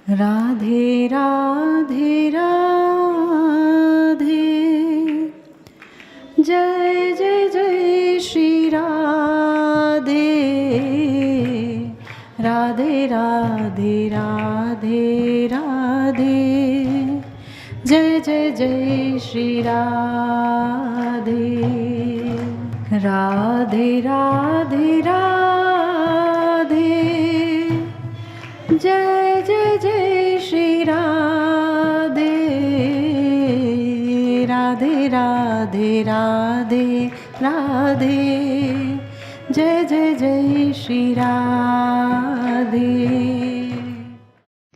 राधे राधे राधे, जय जय जय श्री राधे, राधे राधे राधे राधे, जय जय जय श्री राधे। राधे राधे राधे, जय जय जय श्री राधे, राधे राधे राधे राधे, जय जय जय श्री राधे।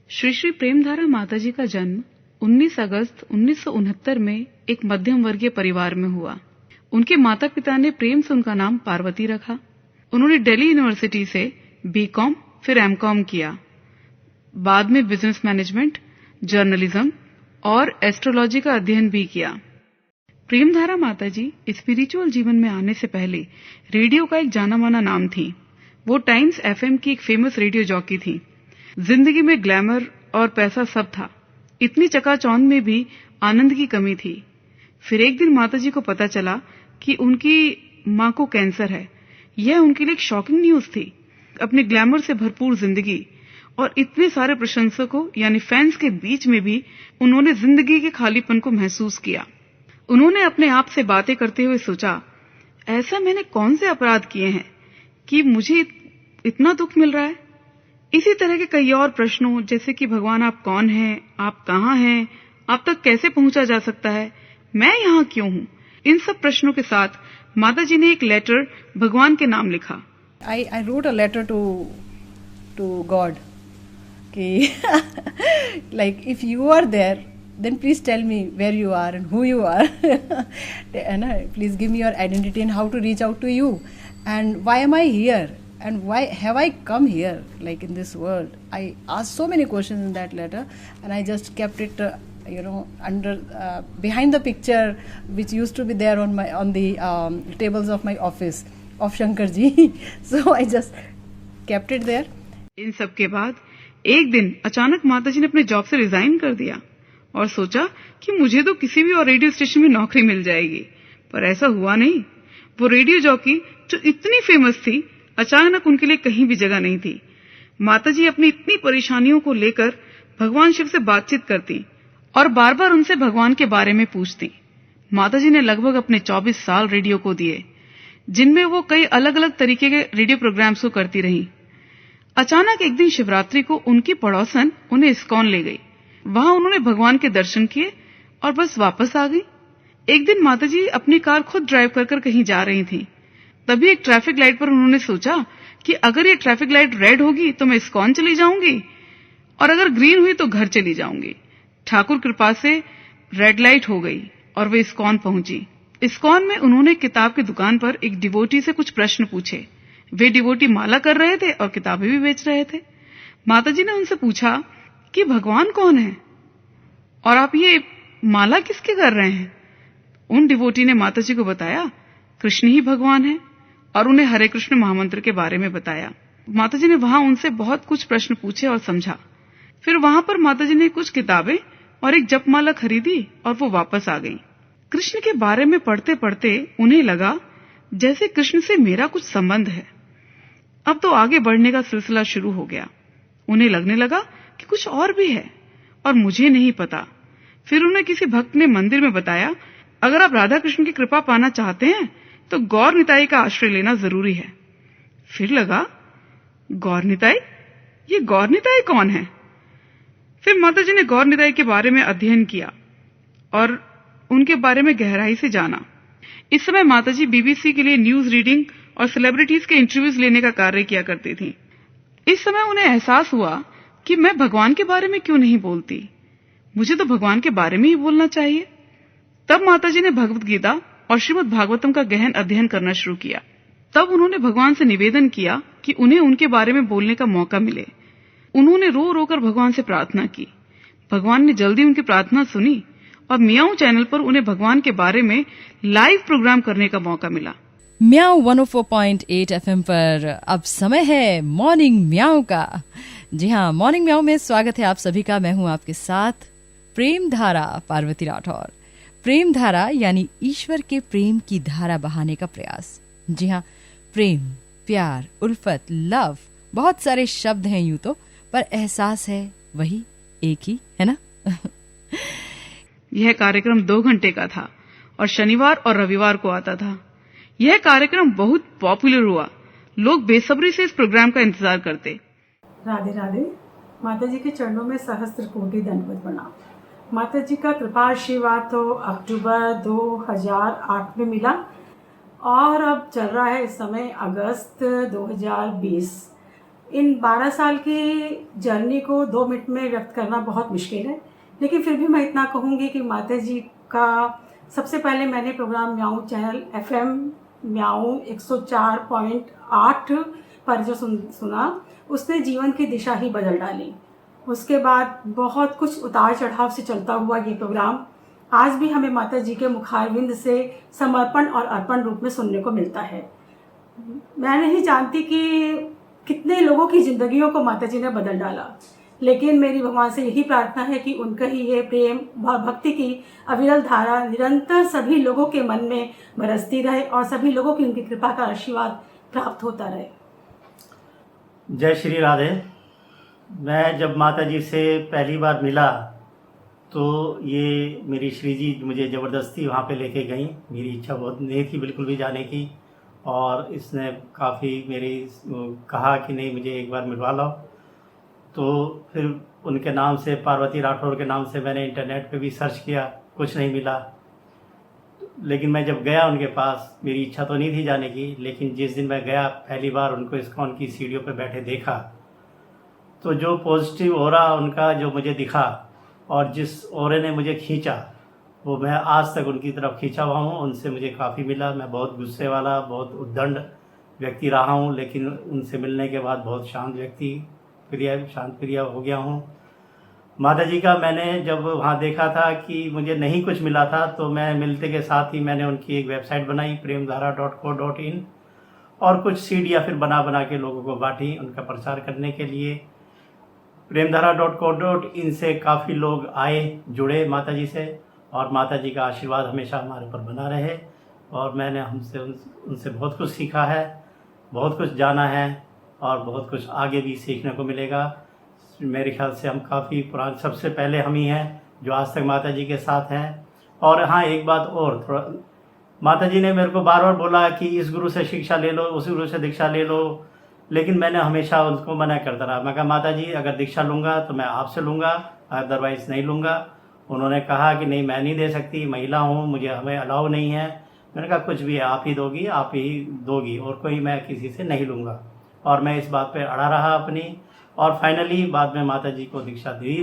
श्री श्री प्रेमधारा माताजी का जन्म 19 अगस्त 1969 में एक मध्यम वर्गीय परिवार में हुआ। उनके माता पिता ने प्रेम से उनका नाम पार्वती रखा। उन्होंने दिल्ली यूनिवर्सिटी से बीकॉम फिर एमकॉम किया। बाद में बिजनेस मैनेजमेंट, जर्नलिज्म और एस्ट्रोलॉजी का अध्ययन भी किया। प्रेमधारा माताजी स्पिरिचुअल जीवन में आने से पहले रेडियो का एक जाना माना नाम थी। वो टाइम्स एफएम की एक फेमस रेडियो जॉकी थी। जिंदगी में ग्लैमर और पैसा सब था, इतनी चकाचौंध में भी आनंद की कमी थी। फिर एक दिन माताजी को पता चला कि उनकी मां को कैंसर है। यह उनके लिए एक शॉकिंग न्यूज थी। अपने ग्लैमर से भरपूर जिंदगी और इतने सारे प्रशंसकों यानी फैंस के बीच में भी उन्होंने जिंदगी के खालीपन को महसूस किया। उन्होंने अपने आप से बातें करते हुए सोचा, ऐसा मैंने कौन से अपराध किए हैं कि मुझे इतना दुख मिल रहा है। इसी तरह के कई और प्रश्नों, जैसे कि भगवान आप कौन हैं, आप कहाँ हैं, आप तक कैसे पहुंचा जा सकता है, मैं यहाँ क्यों हूँ, इन सब प्रश्नों के साथ माताजी ने एक लेटर भगवान के नाम लिखा। I wrote a letter to God कि like if you are there then please tell me where you are and who you are and please give me your identity and how to reach out to you and why am I here and why have I come here like in this world. I asked so many questions in that letter and I just kept it under behind the picture which used to be there on the tables of my office of Shankar ji so I just kept it there. इन सब के बाद एक दिन अचानक माताजी ने अपने job से रिजाइन कर दिया और सोचा कि मुझे तो किसी भी और रेडियो स्टेशन में नौकरी मिल जाएगी, पर ऐसा हुआ नहीं। वो रेडियो जॉकी जो इतनी फेमस थी, अचानक उनके लिए कहीं भी जगह नहीं थी। माताजी अपनी इतनी परेशानियों को लेकर भगवान शिव से बातचीत करती और बार बार उनसे भगवान के बारे में पूछती। माताजी ने लगभग अपने 24 साल रेडियो को दिए, जिनमें वो कई अलग अलग तरीके के रेडियो प्रोग्राम्स को करती रही। अचानक एक दिन शिवरात्रि को उनकी पड़ोसन उन्हें इस्कॉन ले गई। वहां उन्होंने भगवान के दर्शन किए और बस वापस आ गई। एक दिन माताजी अपनी कार खुद ड्राइव कर कहीं जा रही थी। तभी एक ट्रैफिक लाइट पर उन्होंने सोचा कि अगर ये ट्रैफिक लाइट रेड होगी तो मैं इस्कॉन चली जाऊंगी और अगर ग्रीन हुई तो घर चली जाऊंगी। ठाकुर कृपा से रेड लाइट हो गई और वे इस्कॉन पहुंची। इस्कॉन में उन्होंने किताब की दुकान पर एक डिवोटी से कुछ प्रश्न पूछे। वे डिवोटी माला कर रहे थे और किताबें भी बेच रहे थे। माताजी ने उनसे पूछा कि भगवान कौन है और आप ये माला किसके कर रहे हैं। उन डिवोटी ने माताजी को बताया कृष्ण ही भगवान है और उन्हें हरे कृष्ण महामंत्र के बारे में बताया। माताजी ने वहां उनसे बहुत कुछ प्रश्न पूछे और समझा। फिर वहां पर माताजी ने कुछ किताबें और एक जपमाला खरीदी और वो वापस आ गई। कृष्ण के बारे में पढ़ते पढ़ते उन्हें लगा जैसे कृष्ण से मेरा कुछ संबंध है। अब तो आगे बढ़ने का सिलसिला शुरू हो गया। उन्हें लगने लगा कि कुछ और भी है और मुझे नहीं पता। फिर उन्हें किसी भक्त ने मंदिर में बताया, अगर आप राधा कृष्ण की कृपा पाना चाहते हैं तो गौर निताई का आश्रय लेना जरूरी है। फिर लगा गौर निताई, ये गौर निताई कौन है। फिर माताजी ने गौर निताई के बारे में अध्ययन किया और उनके बारे में गहराई से जाना। इस समय माताजी बीबीसी के लिए न्यूज रीडिंग और सेलिब्रिटीज के इंटरव्यूज लेने का कार्य किया करती थी। इस समय उन्हें एहसास हुआ कि मैं भगवान के बारे में क्यों नहीं बोलती, मुझे तो भगवान के बारे में ही बोलना चाहिए। तब माताजी ने भगवत गीता और श्रीमद् भागवतम का गहन अध्ययन करना शुरू किया। तब उन्होंने भगवान से निवेदन किया कि उन्हें उनके बारे में बोलने का मौका मिले। उन्होंने रो रो कर भगवान से प्रार्थना की। भगवान ने जल्दी उनकी प्रार्थना सुनी और मियाऊ चैनल पर उन्हें भगवान के बारे में लाइव प्रोग्राम करने का मौका मिला। म्याऊ 104.8 FM पर अब समय है मॉर्निंग म्याऊ का। जी हाँ, मॉर्निंग म्याऊ में स्वागत है आप सभी का। मैं हूँ आपके साथ प्रेम धारा पार्वती राठौर। प्रेम धारा यानी ईश्वर के प्रेम की धारा बहाने का प्रयास। जी हाँ, प्रेम, प्यार, उल्फत, लव, बहुत सारे शब्द हैं यूं तो, पर एहसास है वही एक ही, है ना? यह कार्यक्रम 2 घंटे का था और शनिवार और रविवार को आता था। यह कार्यक्रम बहुत पॉपुलर हुआ। लोग बेसब्री से इस प्रोग्राम का इंतजार करते। राधे राधे। माता जी के चरणों में सहस्त्र कोटि दंडवत प्रणाम। माता जी का कृपा आशीर्वाद तो अक्टूबर 2008 में मिला और अब चल रहा है इस समय अगस्त 2020। इन 12 साल की जर्नी को 2 मिनट में व्यक्त करना बहुत मुश्किल है, लेकिन फिर भी मैं इतना कहूँगी कि माता जी का सबसे पहले मैंने प्रोग्राम म्याऊ चैनल FM म्याऊ 104.8 पर जो सुना, उसने जीवन की दिशा ही बदल डाली। उसके बाद बहुत कुछ उतार चढ़ाव से चलता हुआ ये प्रोग्राम आज भी हमें माता जी के मुखारविंद से समर्पण और अर्पण रूप में सुनने को मिलता है। मैं नहीं जानती कि कितने लोगों की जिंदगियों को माता जी ने बदल डाला, लेकिन मेरी भगवान से यही प्रार्थना है कि उनका ही ये प्रेम और भक्ति की अविरल धारा निरंतर सभी लोगों के मन में बरसती रहे और सभी लोगों की उनकी कृपा का आशीर्वाद प्राप्त होता रहे। जय श्री राधे। मैं जब माता जी से पहली बार मिला तो ये मेरी श्री जी मुझे ज़बरदस्ती वहाँ पे लेके गई। मेरी इच्छा बहुत नहीं थी बिल्कुल भी जाने की, और इसने काफ़ी मेरी कहा कि नहीं मुझे एक बार मिलवा लो। तो फिर उनके नाम से, पार्वती राठौर के नाम से, मैंने इंटरनेट पे भी सर्च किया, कुछ नहीं मिला। लेकिन मैं जब गया उनके पास, मेरी इच्छा तो नहीं थी जाने की, लेकिन जिस दिन मैं गया पहली बार उनको इस्कॉन की सीढ़ियों पे बैठे देखा, तो जो पॉजिटिव ऑरा उनका जो मुझे दिखा और जिस ऑरे ने मुझे खींचा, वो मैं आज तक उनकी तरफ खींचा हुआ हूँ। उनसे मुझे काफ़ी मिला। मैं बहुत गुस्से वाला, बहुत उद्दंड व्यक्ति रहा हूँ, लेकिन उनसे मिलने के बाद बहुत शांत शांत प्रिय हो गया हूँ। माता जी का मैंने जब वहाँ देखा था कि मुझे नहीं कुछ मिला था, तो मैं मिलते के साथ ही मैंने उनकी एक वेबसाइट बनाई premdhara.co.in, और कुछ सीडियाँ फिर बना के लोगों को बांटी उनका प्रचार करने के लिए। premdhara.co.in से काफ़ी लोग आए, जुड़े माता जी से, और माता जी का आशीर्वाद हमेशा हमारे ऊपर बना रहे। और मैंने उनसे बहुत कुछ सीखा है, बहुत कुछ जाना है, और बहुत कुछ आगे भी सीखने को मिलेगा। मेरे ख्याल से हम काफ़ी पुराने, सबसे पहले हम ही हैं जो आज तक माता जी के साथ हैं। और हाँ, एक बात और, थोड़ा माता जी ने मेरे को बार बार बोला कि इस गुरु से शिक्षा ले लो, उस गुरु से दीक्षा ले लो, लेकिन मैंने हमेशा उनको मना करता रहा। मैं कहा माता जी अगर दीक्षा लूँगा तो मैं आपसे लूँगा, अदरवाइज़ नहीं लूँगा। उन्होंने कहा कि नहीं मैं नहीं दे सकती, महिला हूँ, हमें अलाउ नहीं है। मैंने कहा कुछ भी आप ही दोगी, आप ही दोगी, और कोई मैं किसी से नहीं लूँगा। और मैं इस बात पे अड़ा रहा अपनी, और फाइनली बाद में माता जी को दीक्षा दी,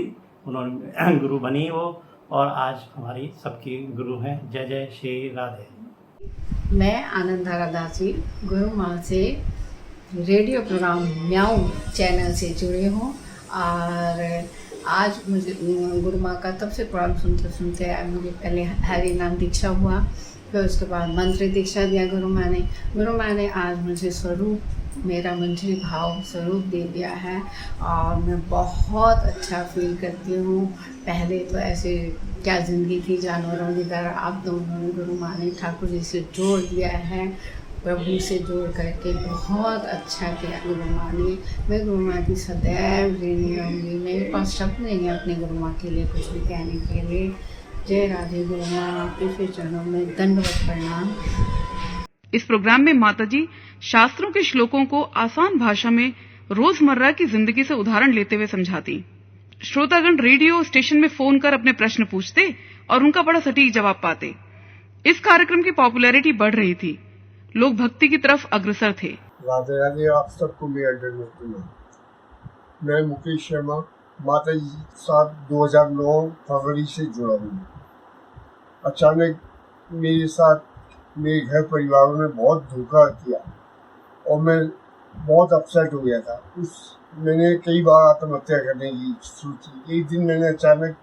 उन्होंने गुरु बनी वो, और आज हमारी सबकी गुरु हैं। जय जय श्री राधे। मैं आनंद धारा दासी गुरु माँ से रेडियो प्रोग्राम म्याऊ चैनल से जुड़ी हूँ, और आज मुझे गुरु माँ का तब से प्रोग्राम सुनते सुनते मुझे पहले हरि नाम दीक्षा हुआ, फिर उसके बाद मंत्र दीक्षा दिया गुरु माँ ने आज मुझे स्वरूप, मेरा मंजरी भाव स्वरूप दे दिया है, और मैं बहुत अच्छा फील करती हूँ। पहले तो ऐसे क्या ज़िंदगी थी जानवरों की तरह, अब तो उन्होंने गुरु माँ ने ठाकुर जी से जोड़ दिया है, प्रभु से जोड़ करके बहुत अच्छा किया गुरु माँ ने। मैं गुरु माँ की सदैव ऋणी रहूँगी। मेरे पास शब्द नहीं है अपने गुरु माँ के लिए कुछ भी कहने के लिए। जय राधे। गुरु माँ आपके चरणों में दंडवत प्रणाम। इस प्रोग्राम में माताजी शास्त्रों के श्लोकों को आसान भाषा में रोजमर्रा की जिंदगी से उदाहरण लेते हुए समझाती। श्रोतागण रेडियो स्टेशन में फोन कर अपने प्रश्न पूछते और उनका बड़ा सटीक जवाब पाते। इस कार्यक्रम की पॉपुलैरिटी बढ़ रही थी, लोग भक्ति की तरफ अग्रसर थे। राधे राधे। आप सबको मेरा दंडवत। मैं मुकेश शर्मा माता जी के साथ 2009 फरवरी से जुड़ा हूँ। अचानक मेरे साथ मेरे घर परिवार ने बहुत धोखा किया और मैं बहुत अपसेट हो गया था। मैंने कई बार आत्महत्या करने की सोची। एक दिन मैंने अचानक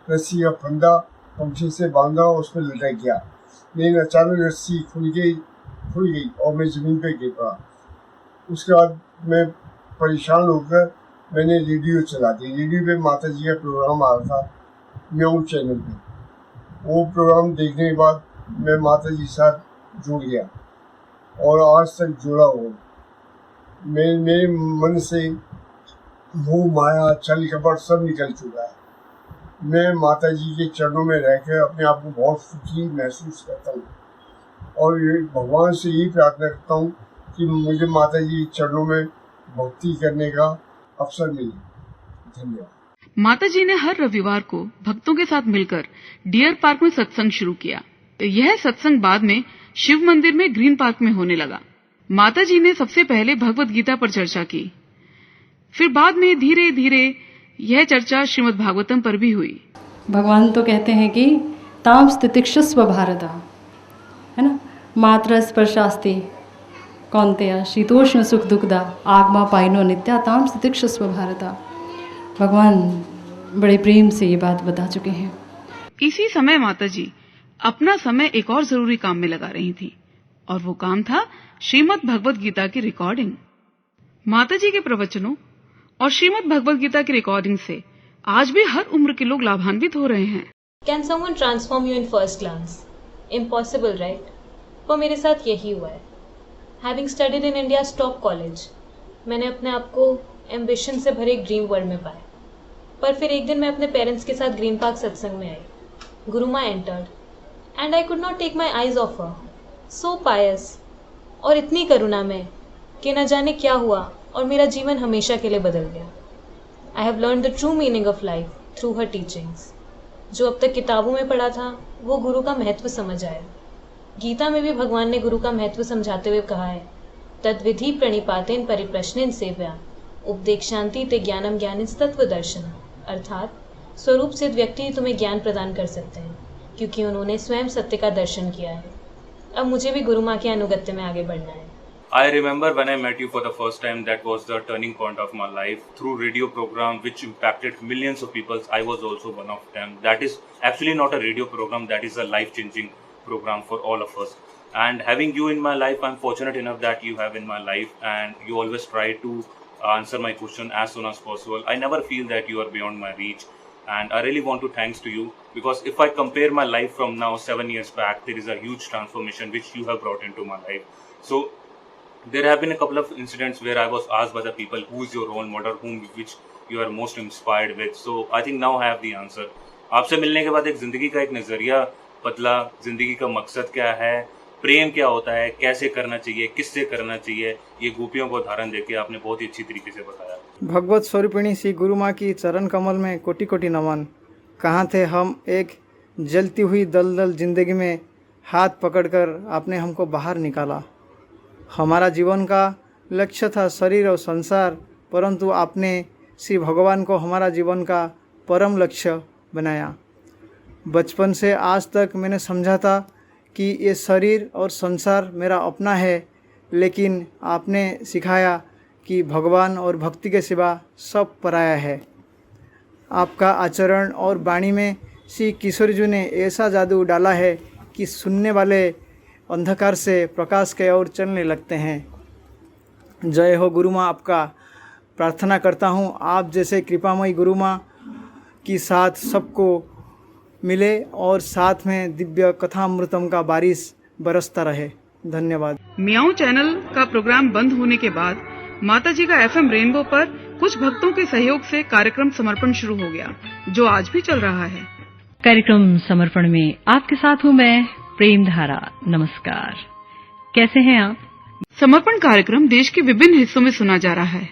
रस्सी का फंदा पंछी से बांधा और उस पर लटक गया। लेकिन अचानक रस्सी खुल गई और मैं ज़मीन पे गिर पड़ा। उसके बाद मैं परेशान होकर मैंने रेडियो चला दी। रेडियो पे माता जी का प्रोग्राम आ रहा था म्याऊ चैनल पे। वो प्रोग्राम देखने के बाद मैं माता जी के साथ जुड़ गया और आज तक जुड़ा हूँ। मेरे मन से मोह माया छल कपट सब निकल चुका है। मैं माता जी के चरणों में रहकर अपने आप को बहुत सुखी महसूस करता हूँ और भगवान से यही प्रार्थना करता हूँ कि मुझे माता जी के चरणों में भक्ति करने का अवसर मिले। धन्यवाद। माता जी ने हर रविवार को भक्तों के साथ मिलकर डियर पार्क में सत्संग शुरू किया। यह सत्संग बाद में शिव मंदिर में ग्रीन पार्क में होने लगा। माता जी ने सबसे पहले भगवत गीता पर चर्चा की, फिर बाद में धीरे धीरे यह चर्चा श्रीमद् भागवतम पर भी हुई। भगवान तो कहते हैं कि ताम स्थितिक्षस्व भारता, है ना, मात्र स्पर्शास्ति कौन्तेय शीतोष्ण सुख दुखदा आगमा पाइनो नित्या ताम स्थितिक्षस्व भारता। भगवान बड़े प्रेम से ये बात बता चुके हैं। इसी समय माता जी अपना समय एक और जरूरी काम में लगा रही थी और वो काम था श्रीमद् भगवत गीता की रिकॉर्डिंग। माता जी के प्रवचनों और श्रीमद् भगवत गीता की रिकॉर्डिंग से आज भी हर उम्र के लोग लाभान्वित हो रहे हैं। Can someone transform you in first glance? Impossible, right? पर मेरे साथ यही हुआ है। Having studied in India's top college, मैंने अपने आप को एम्बिशन से भरे एक ड्रीम वर्ल्ड में पाया। पर फिर एक दिन मैं अपने पेरेंट्स के साथ ग्रीन पार्क सत्संग में आई। Gurumaa entered and I could not take my eyes off her. So pious और इतनी करुणा में कि न जाने क्या हुआ और मेरा जीवन हमेशा के लिए बदल गया। I have learn the true meaning of life through her teachings. जो अब तक किताबों में पढ़ा था वो गुरु का महत्व समझ आया। गीता में भी भगवान ने गुरु का महत्व समझाते हुए कहा है, तद्विधि प्रणिपातेन परिप्रश्नेन सेव्या उपदेक्षान्ति ते ज्ञानम ज्ञानिस तत्व दर्शन। अर्थात स्वरूप सिद्ध व्यक्ति ही तुम्हें ज्ञान प्रदान कर सकते हैं क्योंकि उन्होंने स्वयं सत्य का दर्शन किया है। अब मुझे भी गुरु माँ के अनुगत्य में आगे बढ़ना है। I remember when I met you for the first time, that was the turning point of my life. Through radio program which impacted millions of people, I was also one of them. That is actually not a radio program, that is a life-changing program for all of us. And having you in my life, I'm fortunate enough that you have in my life, and you always try to answer my question as soon as possible. I never feel that you are beyond my reach. And I really want to thanks to you, because if I compare my life from now 7 years back, there is a huge transformation which you have brought into my life. So there have been a couple of incidents where I was asked by the people, who is your role model, which you are most inspired with. So I think now I have the answer. आपसे मिलने के बाद एक जिंदगी का एक नजरिया बदला। जिंदगी का मकसद क्या है, प्रेम क्या होता है, कैसे करना चाहिए, किससे करना चाहिए, ये गोपियों को उदाहरण देके आपने बहुत ही अच्छी तरीके से बताया। भगवत स्वरूपिणी श्री गुरु माँ की चरण कमल में कोटि कोटि नमन। कहाँ थे हम एक जलती हुई दलदल जिंदगी में, हाथ पकड़कर आपने हमको बाहर निकाला। हमारा जीवन का लक्ष्य था शरीर और संसार, परंतु आपने श्री भगवान को हमारा जीवन का परम लक्ष्य बनाया। बचपन से आज तक मैंने समझा था कि ये शरीर और संसार मेरा अपना है, लेकिन आपने सिखाया कि भगवान और भक्ति के सिवा सब पराया है। आपका आचरण और वाणी में श्री किशोर जी ने ऐसा जादू डाला है कि सुनने वाले अंधकार से प्रकाश के ओर चलने लगते हैं। जय हो गुरु माँ। आपका प्रार्थना करता हूँ आप जैसे कृपामयी गुरु माँ की साथ सबको मिले और साथ में दिव्य कथामृतम का बारिश बरसता रहे। धन्यवाद। म्याऊ चैनल का प्रोग्राम बंद होने के बाद माता जी का FM रेनबो पर कुछ भक्तों के सहयोग से कार्यक्रम समर्पण शुरू हो गया, जो आज भी चल रहा है। कार्यक्रम समर्पण में आपके साथ हूँ मैं प्रेम धारा। नमस्कार, कैसे हैं आप? समर्पण कार्यक्रम देश के विभिन्न हिस्सों में सुना जा रहा है।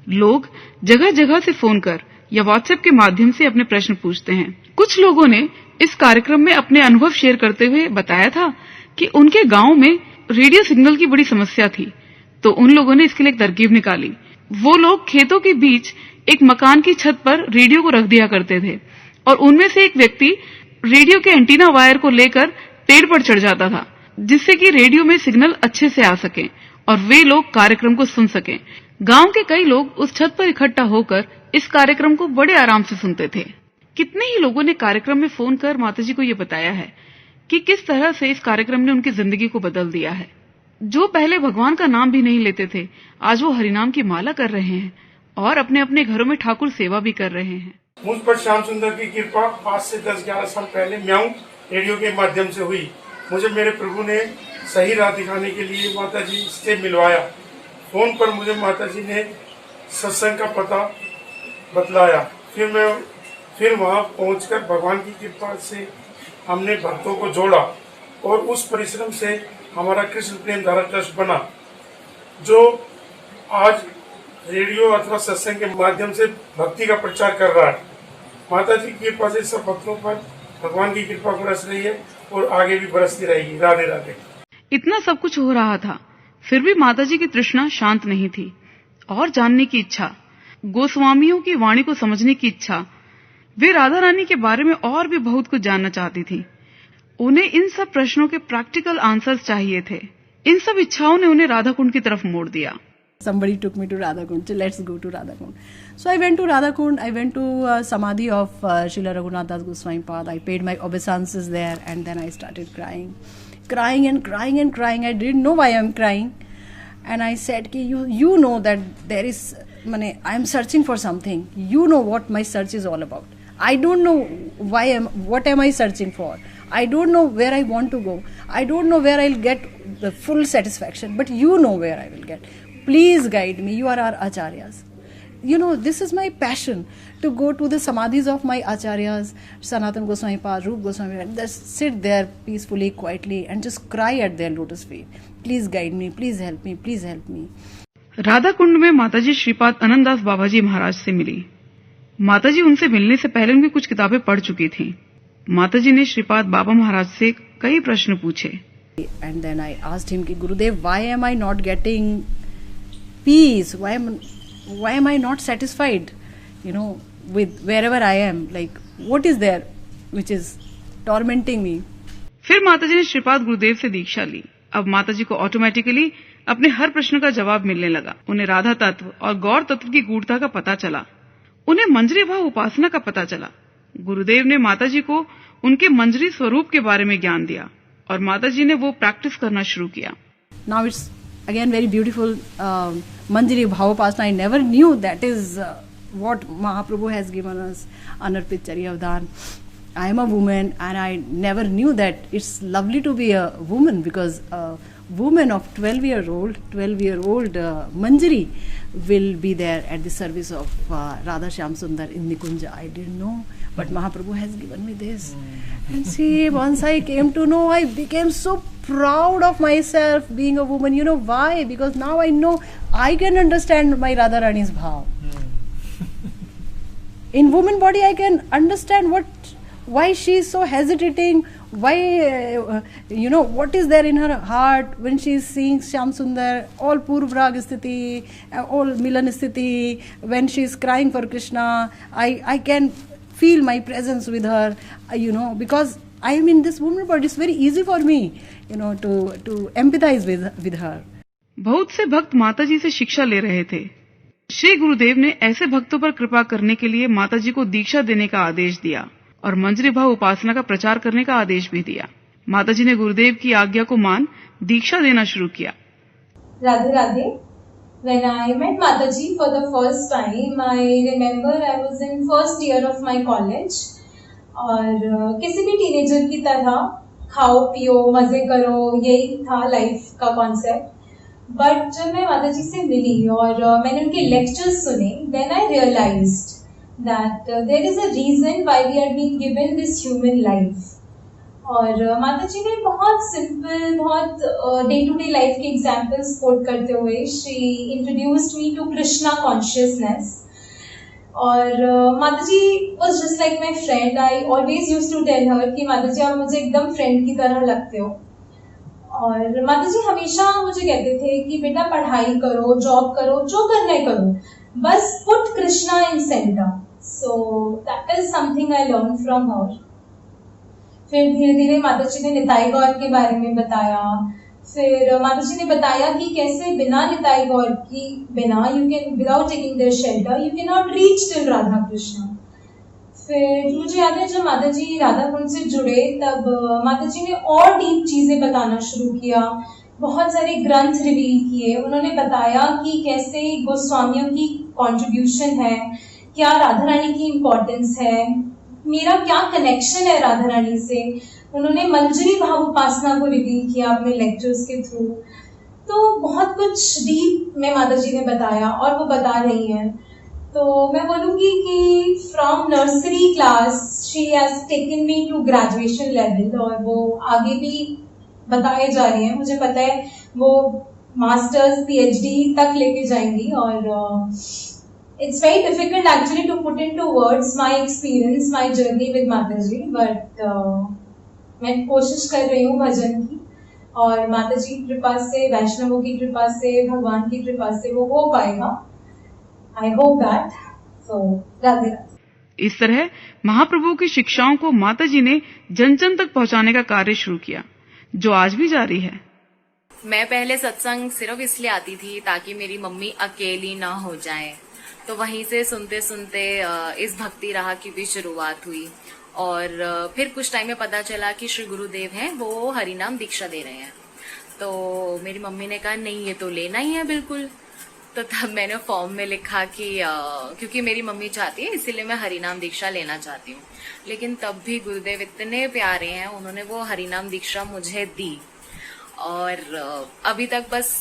लोग जगह जगह से फोन कर या व्हाट्सएप के माध्यम से अपने प्रश्न पूछते हैं। कुछ लोगों ने इस कार्यक्रम में अपने अनुभव शेयर करते हुए बताया था कि उनके गांव में रेडियो सिग्नल की बड़ी समस्या थी, तो उन लोगों ने इसके लिए एक तरकीब निकाली। वो लोग खेतों के बीच एक मकान की छत पर रेडियो को रख दिया करते थे और उनमें से एक व्यक्ति रेडियो के एंटीना वायर को लेकर पेड़ पर चढ़ जाता था, जिससे कि रेडियो में सिग्नल अच्छे से आ सके और वे लोग कार्यक्रम को सुन सकें। गांव के कई लोग उस छत पर इकट्ठा होकर इस कार्यक्रम को बड़े आराम से सुनते थे। कितने ही लोगों ने कार्यक्रम में फोन कर माताजी को ये बताया है कि किस तरह से इस कार्यक्रम ने उनकी जिंदगी को बदल दिया है। जो पहले भगवान का नाम भी नहीं लेते थे, आज वो हरिनाम की माला कर रहे हैं और अपने अपने घरों में ठाकुर सेवा भी कर रहे हैं। मुझ पर श्याम सुंदर की कृपा आज से 10-11 साल पहले म्याऊं रेडियो के माध्यम से हुई। मुझे मेरे प्रभु ने सही राह दिखाने के लिए माता जी से मिलवाया। फोन पर मुझे माता जी ने सत्संग का पता बतलाया। फिर वहां पहुंचकर भगवान की कृपा से हमने भक्तों को जोड़ा और उस परिश्रम से हमारा कृष्ण प्रेम धारा ट्रस्ट बना, जो आज रेडियो अथवा सत्संग के माध्यम से भक्ति का प्रचार कर रहा है। माता जी की कृपा से सब भक्तों पर भगवान की कृपा बरस रही है और आगे भी बरसती रहेगी। राधे राधे। इतना सब कुछ हो रहा था, फिर भी माता जी की तृष्णा शांत नहीं थी और जानने की इच्छा, गोस्वामियों की वाणी को समझने की इच्छा। वे राधा रानी के बारे में और भी बहुत कुछ जानना चाहती थी। उन्हें इन सब प्रश्नों के प्रैक्टिकल आंसर्स चाहिए थे। इन सब इच्छाओं ने उन्हें राधा कुंड की तरफ मोड़ दिया। Somebody took me to Radha Kund. So let's go to Radha Kund. So I went to Radha Kund. I went to Samadhi of Srila Raghunath Das Goswami Pad. I paid my obeisances there, and then I started crying. I didn't know why I'm crying. And I said, you know that there is, I am searching for something. You know what my search is all about. I don't know what am I searching for. I don't know where I want to go. I don't know where I'll get the full satisfaction. But you know where I will get. Please guide me. You are our acharyas. You know, this is my passion, to go to the samadhis of my acharyas, Sanatana Goswami Pad, Rupa Goswami, and just sit there peacefully, quietly, and just cry at their lotus feet. Please guide me. Please help me. Please help me. Radha Kund में माताजी श्रीपाद आनंददास बाबाजी महाराज से मिली। माताजी उनसे मिलने से पहले उनकी कुछ किताबें पढ़ चुकी थी। माताजी ने श्रीपाद बाबा महाराज से कई प्रश्न पूछे। And then I asked him, Gurudev, why am I not getting peace? Why am I not satisfied, with wherever I am? Like, what is there which is tormenting me? फिर माताजी ने श्रीपाद गुरुदेव से दीक्षा ली। अब माताजी को ऑटोमेटिकली अपने हर प्रश्न का जवाब मिलने लगा। उन्हें राधा तत्व और गौर तत्व की गूढ़ता का पता चला। उन्हें मंजरी भाव उपासना का पता चला। गुरुदेव ने माताजी को उनके मंजरी स्वरूप के बारे में ज्ञान दिया और माताजी ने वो प्रैक्टिस करना शुरू किया। Now it's again very beautiful Manjari Bhavapasana. I never knew that is what Mahaprabhu has given us, Anarpit Charyavdhan. I am a woman and I never knew that it's lovely to be a woman, because a woman of 12-year-old Manjari will be there at the service of Radha Shyam Sundar in Nikunja. I didn't know, but Mahaprabhu has given me this. And see, once I came to know, I became so proud of myself being a woman. You know why? Because now I know I can understand my Radha Rani's bhav. In woman body I can understand why she is so hesitating, why, what is there in her heart when she is seeing Shyam Sundar, all Purvrag Sthiti, all Milan Sthiti, when she is crying for Krishna. I can feel my presence with her, because I am in this woman body. It's very easy for me, to empathize with her. बहुत से भक्त माताजी से शिक्षा ले रहे थे। श्री गुरुदेव ने ऐसे भक्तों पर कृपा करने के लिए माताजी को दीक्षा देने का आदेश दिया और मंजरी भाव उपासना का प्रचार करने का आदेश भी दिया। माताजी ने गुरुदेव की आज्ञा को मान दीक्षा देना शुरू किया। Radhe Radhe. When I met Mataji for the first time, I remember I was in first year of my college, और किसी भी टीनेजर की तरह खाओ पियो मजे करो, यही था लाइफ का कॉन्सेप्ट। बट जब मैं माताजी से मिली और मैंने उनके लेक्चर्स सुने, then I realised that there is a reason why we are being given this human life. और माताजी ने बहुत सिंपल, बहुत डे टू डे लाइफ के एग्जाम्पल्स कोट करते हुए she introduced me to Krishna consciousness. और Mataji was just like my friend. I always used to tell her कि माताजी आप मुझे एकदम फ्रेंड की तरह लगते हो। और माताजी हमेशा मुझे कहते थे कि बेटा पढ़ाई करो, जॉब करो, जो करना है करो, बस put Krishna in centre. So that is something I learned from her. फिर धीरे धीरे माताजी ने निताई गौर के बारे में बताया। फिर माताजी ने बताया कि कैसे बिना निताई गौर की without taking their shelter, you cannot reach till Radha Krishna. फिर मुझे याद है जब माताजी राधा कुंड से जुड़े तब माताजी ने और डीप चीजें बताना शुरू किया। बहुत सारे ग्रंथ रिवील किए। उन्होंने बताया कि कैसे गोस्वामियों की कंट्रीब्यूशन है, क्या राधा रानी की इम्पोर्टेंस है, मेरा क्या कनेक्शन है राधा रानी से। उन्होंने मंजरी भाव उपासना को रिवील किया अपने लेक्चर्स के थ्रू। तो बहुत कुछ डीप में माता जी ने बताया और वो बता रही हैं। तो मैं बोलूँगी कि from nursery class she has taken me to graduation level, और वो आगे भी बताए जा रही हैं। मुझे पता है वो मास्टर्स PhD तक लेके जाएंगी। और it's very difficult actually to put into words my experience, my journey with Mata ji, but मैं कोशिश कर रही हूँ भजन की, और माता जी की कृपा से, वैष्णवों की कृपा से, भगवान की कृपा से वो हो पाएगा। I hope that. So, Radhe Radhe. इस तरह महाप्रभु की शिक्षाओं को माताजी ने जन जन तक पहुंचाने का कार्य शुरू किया, जो आज भी जारी है। मैं पहले सत्संग सिर्फ इसलिए आती थी ताकि मेरी मम्मी अकेली ना हो जाए, तो वहीं से सुनते सुनते इस भक्ति राह की भी शुरुआत हुई। और फिर कुछ टाइम में पता चला कि श्री गुरुदेव हैं, वो हरिनाम दीक्षा दे रहे हैं। तो मेरी मम्मी ने कहा नहीं, ये तो लेना ही है बिल्कुल। तो तब मैंने फॉर्म में लिखा कि क्योंकि मेरी मम्मी चाहती है इसीलिए मैं हरिनाम दीक्षा लेना चाहती हूँ। लेकिन तब भी गुरुदेव इतने प्यारे हैं, उन्होंने वो हरिनाम दीक्षा मुझे दी। और अभी तक बस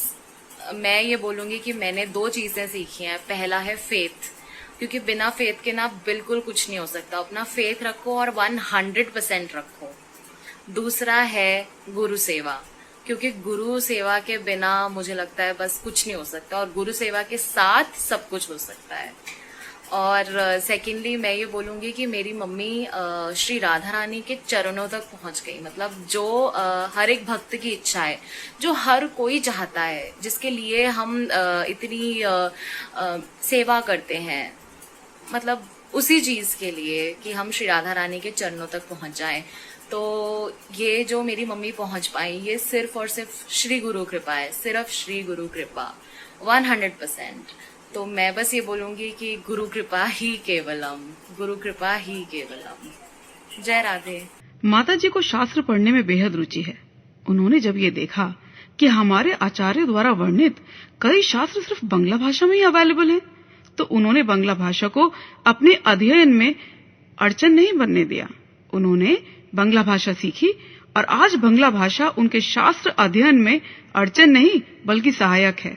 मैं ये बोलूँगी कि मैंने 2 चीज़ें सीखी हैं। पहला है फेथ, क्योंकि बिना फेथ के ना बिल्कुल कुछ नहीं हो सकता। अपना फेथ रखो और 100% रखो। दूसरा है गुरु सेवा, क्योंकि गुरु सेवा के बिना मुझे लगता है बस कुछ नहीं हो सकता, और गुरु सेवा के साथ सब कुछ हो सकता है। और सेकेंडली मैं ये बोलूँगी कि मेरी मम्मी श्री राधा रानी के चरणों तक पहुँच गई। मतलब जो हर एक भक्त की इच्छा है, जो हर कोई चाहता है, जिसके लिए हम इतनी सेवा करते हैं, मतलब उसी चीज़ के लिए कि हम श्री राधा रानी के चरणों तक पहुँच जाएं। तो ये जो मेरी मम्मी पहुंच पाई, ये सिर्फ और सिर्फ श्री गुरु कृपा है, सिर्फ श्री गुरु कृपा 100%। तो मैं बस ये बोलूंगी कि गुरु कृपा ही केवलम, गुरु कृपा ही केवलम। जय राधे। माता जी को शास्त्र पढ़ने में बेहद रुचि है। उन्होंने जब ये देखा कि हमारे आचार्य द्वारा वर्णित कई शास्त्र सिर्फ बांग्ला भाषा में ही अवेलेबल हैं, तो उन्होंने बांग्ला भाषा को अपने अध्ययन में अड़चन नहीं बनने दिया। उन्होंने बांग्ला भाषा सीखी और आज बांग्ला भाषा उनके शास्त्र अध्ययन में अड़चन नहीं बल्कि सहायक है।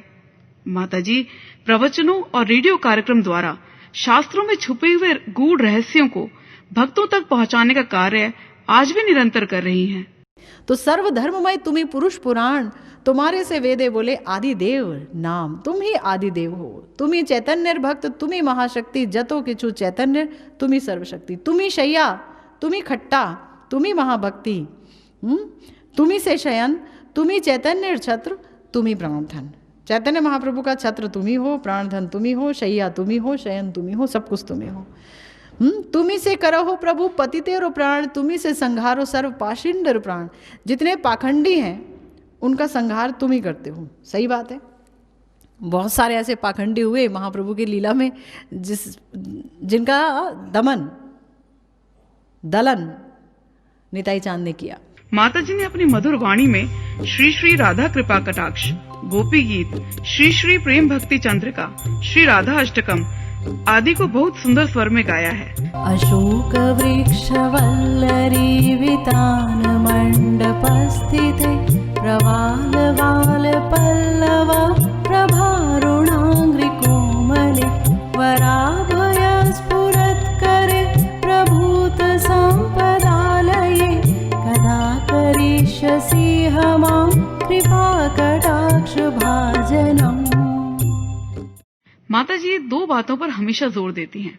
माताजी प्रवचनों और रेडियो कार्यक्रम द्वारा शास्त्रों में छुपे हुए गूढ़ रहस्यों को भक्तों तक पहुंचाने का कार्य आज भी निरंतर कर रही हैं। तो सर्वधर्ममय तुम्ही पुरुष पुराण, तुम्हारे से वेदे बोले आदि देव नाम, तुम ही आदि देव हो। तुम ही चैतन्य भक्त, तुम ही महाशक्ति, जतो किछु चैतन्य, तुम ही सर्वशक्ति। तुम ही शैया, तुम ही खट्टा, तुम ही महाभक्ति, तुम ही से शयन, तुम ही चैतन्य छत्र, तुम ही प्राणधन। चैतन्य महाप्रभु का छत्र तुम ही हो, प्राणधन तुम ही हो, शैया तुम ही हो, शयन तुम ही हो, सब कुछ तुम ही हो। तुम ही से करो हो प्रभु पतितेरो प्राण, तुम ही से संहारो सर्व पाषिंडर प्राण। जितने पाखंडी हैं उनका संहार तुम ही करते हो। सही बात है। बहुत सारे ऐसे पाखंडी हुए महाप्रभु की लीला में जिनका दलन निताई चांद ने किया। माता जी ने अपनी मधुर वाणी में श्री श्री राधा कृपा कटाक्ष, गोपी गीत, श्री श्री प्रेम भक्ति चंद्रिका, श्री राधा अष्टकम आदि को बहुत सुंदर स्वर में गाया है। अशोक वृक्ष वल्लरी वितान मंडप स्थिते, प्रवाल वाल पल्लवा प्रभारुणांग्रि कोमले, वराभय स्फुरत् करे प्रभूत संपदालये, कदा करिष्यसि हमां कृपा कटाक्ष भाजनम्। माता जी 2 बातों पर हमेशा जोर देती हैं।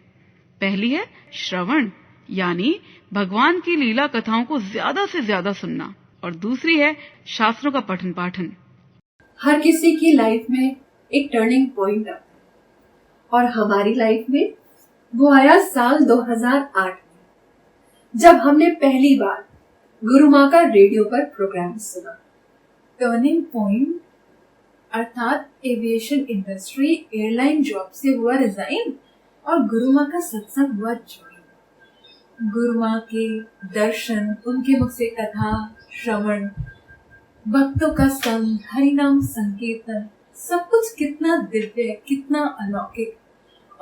पहली है श्रवण, यानी भगवान की लीला कथाओं को ज्यादा से ज्यादा सुनना, और दूसरी है शास्त्रों का पठन पाठन। हर किसी की लाइफ में एक टर्निंग पॉइंट आता है, और हमारी लाइफ में वो आया साल 2008 में, जब हमने पहली बार गुरु माँ का रेडियो पर प्रोग्राम सुना। टर्निंग पॉइंट अर्थात एविएशन इंडस्ट्री, एयरलाइन जॉब से हुआ रिजाइन और गुरु माँ का सत्संग हुआ ज्वाइन। गुरु माँ के दर्शन, उनके मुख से कथा श्रवण, भक्तों का संग, हरिनाम संकीर्तन, सब कुछ कितना दिव्य, कितना अलौकिक।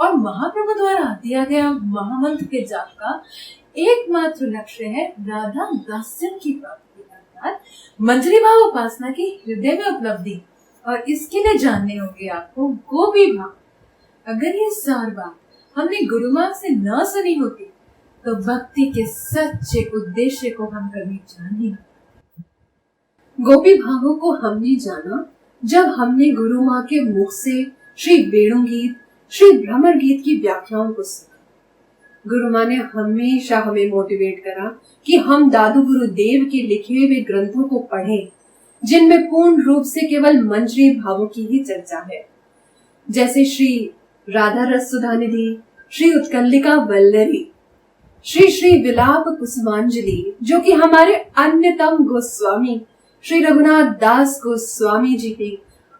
और महाप्रभु द्वारा दिया गया महामंत्र के जाप का एकमात्र लक्ष्य है राधा दास्यम की प्राप्ति, अर्थात मंजरी भाव उपासना की हृदय में उपलब्धि। और इसके लिए जानने होंगे आपको गोपी भाव। अगर ये सार बात हमने गुरु माँ से न सुनी होती तो भक्ति के सच्चे उद्देश्य को हम कभी जान ही नहीं। गोपी भावों को हमने जाना जब हमने गुरु माँ के मुख से श्री वेणुगीत, श्री भ्रमर गीत की व्याख्याओं को सुना। गुरु माँ ने हमेशा हमें मोटिवेट करा कि हम दादू गुरुदेव के लिखे हुए ग्रंथों को पढ़ें, जिनमें पूर्ण रूप से केवल मंजरी भावों की ही चर्चा है, जैसे श्री राधा रस सुधा निधि, श्री उत्कलिका वल्लरी, श्री श्री विलाप कुसुमांजलि, जो कि हमारे अन्यतम गोस्वामी श्री रघुनाथ दास गोस्वामी जी ने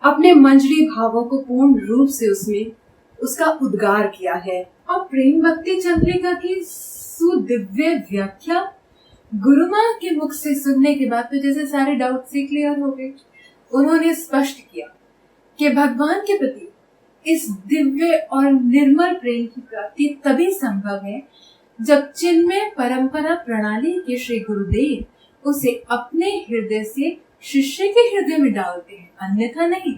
अपने मंजरी भावों को पूर्ण रूप से उसमें उसका उद्गार किया है। और प्रेम भक्ति चंद्रिका की सुदिव्य व्याख्या गुरु माँ के मुख से सुनने के बाद तो जैसे सारे डाउट से क्लियर हो गए। उन्होंने स्पष्ट किया कि भगवान के प्रति इस दिव्य और निर्मल प्रेम की प्राप्ति तभी संभव है जब चिन्मय परंपरा प्रणाली के श्री गुरुदेव उसे अपने हृदय से शिष्य के हृदय में डालते हैं, अन्यथा नहीं।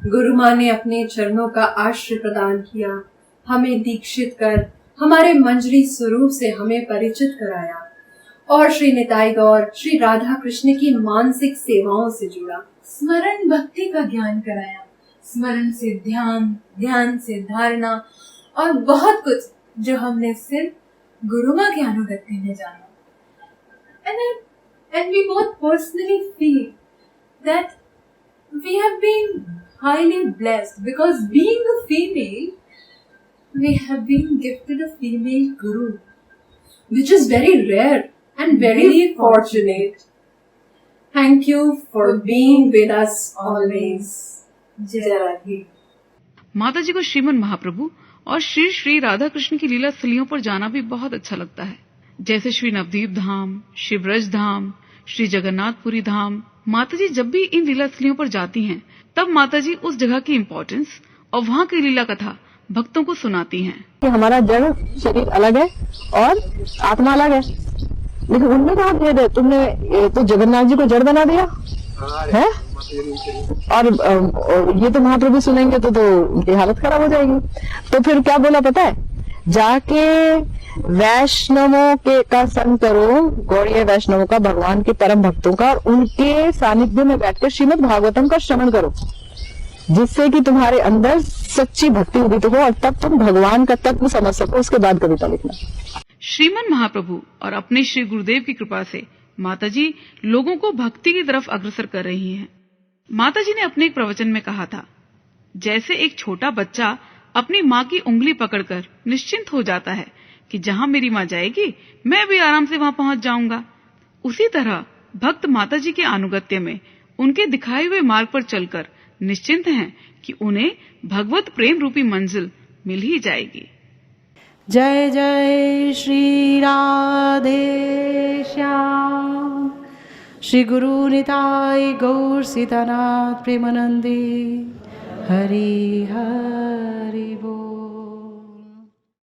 गुरु माँ ने अपने चरणों का आश्रय प्रदान किया, हमें दीक्षित कर हमारे मंजरी स्वरूप से हमें परिचित कराया और श्री निताई गौर, श्री राधा कृष्ण की मानसिक सेवाओं से जुड़ा, स्मरण भक्ति का ज्ञान कराया, स्मरण से ध्यान, ध्यान से धारणा और बहुत कुछ जो हमने सिर्फ गुरु माँ के अनुगत्य में जाना। And we both personally feel that we have been highly blessed because being a female, we have been gifted a female guru, which is very rare and very fortunate. Thank you for being with us always. जय राधे। माता जी को श्रीमन महाप्रभु और श्री श्री राधा कृष्ण की लीला स्थलियों पर जाना भी बहुत अच्छा लगता है, जैसे श्री नवदीप धाम, श्री ब्रज धाम, श्री जगन्नाथपुरी धाम। माता जी जब भी इन लीला स्थलियों पर जाती हैं, तब माता जी उस जगह की इम्पोर्टेंस और वहाँ की लीला कथा भक्तों को सुनाती हैं। कि हमारा जड़ शरीर अलग है और आत्मा अलग है, लेकिन उनमें कहा भेद है। तुमने तो जगन्नाथ जी को जड़ बना दिया है, और ये तो महाप्रभु सुनेंगे तो उनकी हालत खराब हो जाएगी। तो फिर क्या बोला पता है, जाके वैष्णवों के का संग करो, गौड़ीय वैष्णवों का, भगवान के परम भक्तों का, और उनके सानिध्य में बैठकर श्रीमद् भागवतम का श्रवण करो, जिससे कि तुम्हारे अंदर सच्ची भक्ति उदित हो और तब तुम भगवान का तत्व समझ सको। उसके बाद कविता लिखना। श्रीमन महाप्रभु और अपने श्री गुरुदेव की कृपा से माताजी लोगों को भक्ति की तरफ अग्रसर कर रही हैं। माताजी ने अपने एक प्रवचन में कहा था, जैसे एक छोटा बच्चा अपनी माँ की उंगली पकड़कर निश्चिंत हो जाता है कि जहाँ मेरी माँ जाएगी मैं भी आराम से वहाँ पहुँच जाऊंगा, उसी तरह भक्त माताजी के अनुगत्य में उनके दिखाए हुए मार्ग पर चलकर निश्चिंत हैं कि उन्हें भगवत प्रेम रूपी मंजिल मिल ही जाएगी। जय जय श्री राधे श्याम, श्री गुरु निताई गौर सीतानाथ प्रेमानंदी, हरि हरि बोल।